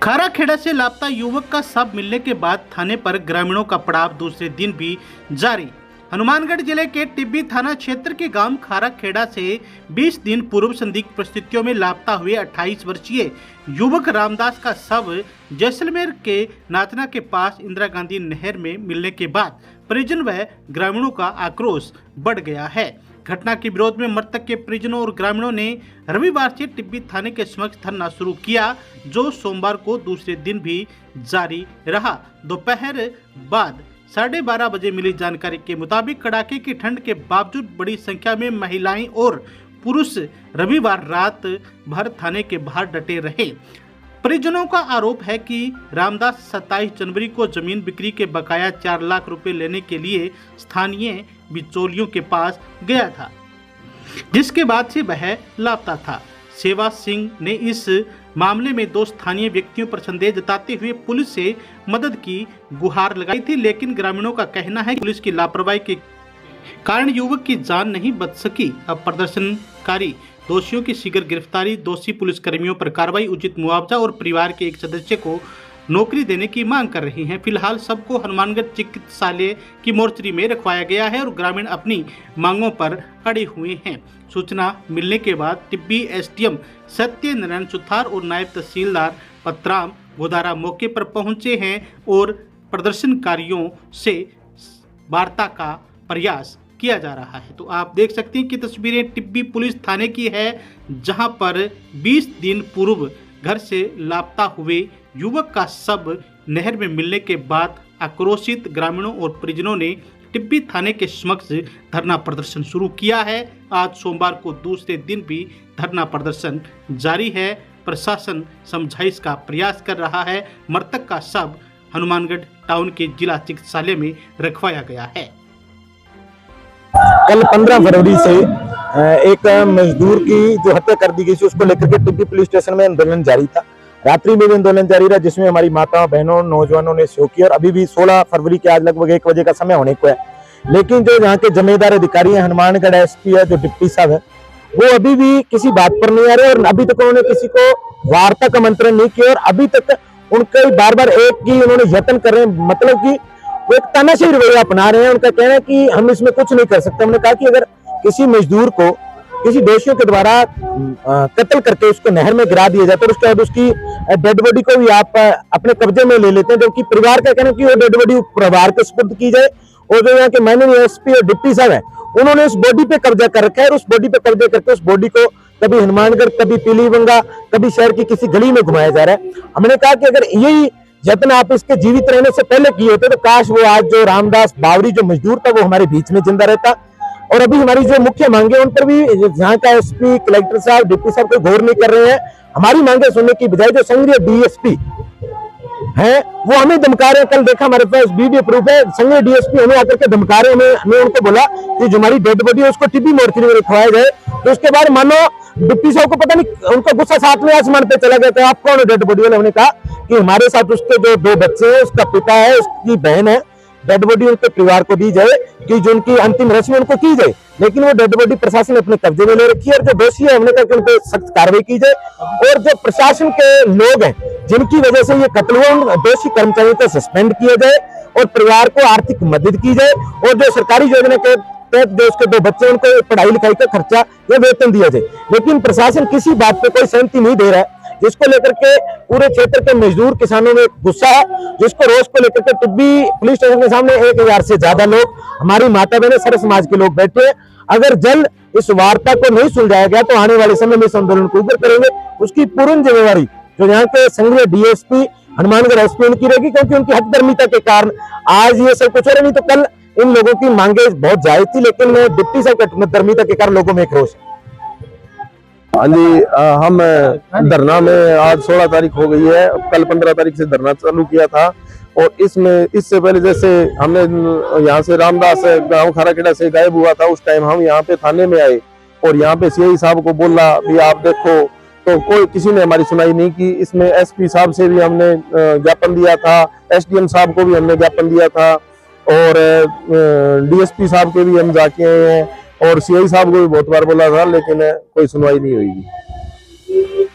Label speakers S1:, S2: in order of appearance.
S1: खाराखेड़ा से लापता युवक का शव मिलने के बाद थाने पर ग्रामीणों का पड़ाव दूसरे दिन भी जारी। हनुमानगढ़ जिले के टिब्बी थाना क्षेत्र के गांव खाराखेड़ा से 20 दिन पूर्व संदिग्ध परिस्थितियों में लापता हुए 28 वर्षीय युवक रामदास का शव जैसलमेर के नाचना के पास इंदिरा गांधी नहर में मिलने के बाद परिजन व ग्रामीणों का आक्रोश बढ़ गया है। घटना के विरोध में मृतक के परिजनों और ग्रामीणों ने रविवार से टिब्बी थाने के समक्ष धरना शुरू किया, जो सोमवार को दूसरे दिन भी जारी रहा। दोपहर बाद 12:30 बजे मिली जानकारी के मुताबिक कड़ाके की ठंड के बावजूद बड़ी संख्या में महिलाएं और पुरुष रविवार रात भर थाने के बाहर डटे रहे। परिजनों का आरोप है कि रामदास 27 जनवरी को जमीन बिक्री के बकाया 4 लाख रुपए लेने के लिए स्थानीय बिचौलियों के पास गया था, जिसके बाद से वह लापता था। सेवा सिंह ने इस मामले में 2 स्थानीय व्यक्तियों पर संदेह जताते हुए पुलिस से मदद की गुहार लगाई थी, लेकिन ग्रामीणों का कहना है कि पुलिस की लापरवाही के कारण युवक की जान नहीं बच सकी। अब प्रदर्शनकारी दोषियों की शीघ्र गिरफ्तारी, दोषी पुलिसकर्मियों पर कार्रवाई, उचित मुआवजा और परिवार के एक सदस्य को नौकरी देने की मांग कर रही हैं। फिलहाल सबको हनुमानगढ़ चिकित्सालय की मोर्चरी में रखवाया गया है और ग्रामीण अपनी मांगों पर अड़े हुए हैं। सूचना मिलने के बाद टिब्बी एसडीएम सत्यनारायण सुथार और नायब तहसीलदार पतराम गोदारा मौके पर पहुंचे हैं और प्रदर्शनकारियों से वार्ता का प्रयास किया जा रहा है। तो आप देख सकते हैं कि तस्वीरें टिब्बी पुलिस थाने की है, जहां पर 20 दिन पूर्व घर से लापता हुए युवक का शव नहर में मिलने के बाद आक्रोशित ग्रामीणों और परिजनों ने टिब्बी थाने के समक्ष धरना प्रदर्शन शुरू किया है। आज सोमवार को दूसरे दिन भी धरना प्रदर्शन जारी है। प्रशासन समझाइश का प्रयास कर रहा है। मृतक का शव हनुमानगढ़ टाउन के जिला चिकित्सालय में रखवाया गया है।
S2: कल 15 फरवरी से एक मजदूर की जो हत्या कर दी गई थी, उसको लेकर के टिब्बी पुलिस स्टेशन में आंदोलन जारी था। रात्रि में भी आंदोलन जारी रहा, जिसमें हमारी माताओं बहनों नौजवानों ने सहयोग किया और अभी भी 16 फरवरी के आज लगभग 1 बजे का समय होने को है। लेकिन जो यहाँ के जिम्मेदार अधिकारी हैं, हनुमानगढ़ एसपी है, जो डिप्टी साहब है, वो अभी भी किसी बात पर नहीं आ रहे और अभी तक उन्होंने किसी को वार्ता का मंत्रण नहीं किया और अभी तक उनके बार एक की उन्होंने यत्न कर रहे हैं, मतलब की वो एक तानाशाही रवैया अपना रहे हैं। उनका कहना है कि हम इसमें कुछ नहीं कर सकते। हमने कहा कि अगर किसी मजदूर को किसी दोषियों के द्वारा कत्ल करके उसको नहर में गिरा दिया जाता है, उसके बाद उसकी डेड बॉडी को भी आप अपने कब्जे में ले लेते हैं, जबकि परिवार का कहना है कि वो डेड बॉडी परिवार के सुपुर्द की जाए। और जो यहाँ के माननीय एसपी और डिप्टी साहब है, उन्होंने उस बॉडी पे कब्जा कर रखा है और उस बॉडी पे कब्जा करके उस बॉडी को कभी हनुमानगढ़, कभी पीलीबंगा, कभी शहर की किसी गली में घुमाया जा रहा है। हमने कहा कि अगर यही यत्न आप इसके जीवित रहने से पहले किए होते तो काश वो आज जो रामदास बावरी जो मजदूर था वो हमारे बीच में जिंदा रहता। और अभी हमारी जो मुख्य मांगे उन पर भी यहाँ का एसपी, कलेक्टर साहब, डिप्टी साहब कोई गौर नहीं कर रहे हैं। हमारी मांगे सुनने की बजाय जो संघीय डीएसपी है वो हमें धमका रहे हैं। कल देखा हमारे पास वीडियो प्रूफ है, संघीय डीएसपी हमें आकर के धमका रहे हैं। हमें उनको बोला कि जो हमारी डेड बॉडी है उसको टिब्बी मोर्चरी में रखवाया जाए। तो उसके बाद मानो डिप्टी साहब को पता नहीं, उनका गुस्सा 7वें आसमान पे चला गया था। आप कौन हो डेड बॉडी वाले? हमने कहा कि हमारे साथ उसके जो 2 बच्चे हैं, उसका पिता है, उसकी बहन है, डेड बॉडी उनके परिवार को दी जाए कि जो उनकी अंतिम रस्म उनको की जाए। लेकिन वो डेड बॉडी प्रशासन ने अपने कब्जे में ले रखी है और जो दोषी है हमने कहा कि उन पर सख्त कार्रवाई की जाए। और जो प्रशासन के लोग हैं जिनकी वजह से ये कत्ल हुआ, उन दोषी कर्मचारियों को सस्पेंड किया जाए और परिवार को आर्थिक मदद की जाए। और जो सरकारी योजना के तहत जो उसके 2 बच्चे उनको पढ़ाई लिखाई का खर्चा या वेतन दिया जाए। लेकिन प्रशासन किसी बात पे कोई सहमति नहीं दे रहा है, जिसको लेकर के पूरे क्षेत्र के मजदूर किसानों में गुस्सा है, जिसको रोष को लेकर के टिब्बी पुलिस स्टेशन के सामने 1000 से ज्यादा लोग, हमारी माता बहनें, सारे समाज के लोग बैठे हैं। अगर जल्द इस वार्ता को नहीं सुलझाया गया तो आने वाले समय में इस आंदोलन को उग्र करेंगे। उसकी पूर्ण जिम्मेवारी जो यहाँ के संघीय डीएसपी, हनुमानगढ़ एसपी उनकी रहेगी, क्योंकि उनकी हकदर्मिता के कारण आज ये सब कुछ हो रहा। नहीं तो कल इन लोगों की मांगे बहुत जायज थी, लेकिन डिप्टी साहब की हकदर्मिता के कारण लोगों में एक रोष।
S3: हाँ जी, हम धरना में आज 16 तारीख हो गई है। कल 15 तारीख से धरना चालू किया था और इससे पहले जैसे हमने यहाँ से रामदास गांव खाराखेड़ा से गायब हुआ था, उस टाइम हम यहाँ पे थाने में आए और यहाँ पे सीआई साहब को बोला भी आप देखो, तो कोई किसी ने हमारी सुनाई नहीं की। इसमें एसपी साहब से भी हमने ज्ञापन दिया था, एसडीएम साहब को भी हमने ज्ञापन दिया था और डीएसपी साहब के भी हम जाके आए हैं और सीआई साहब को भी बहुत बार बोला था, लेकिन कोई सुनवाई नहीं हुई।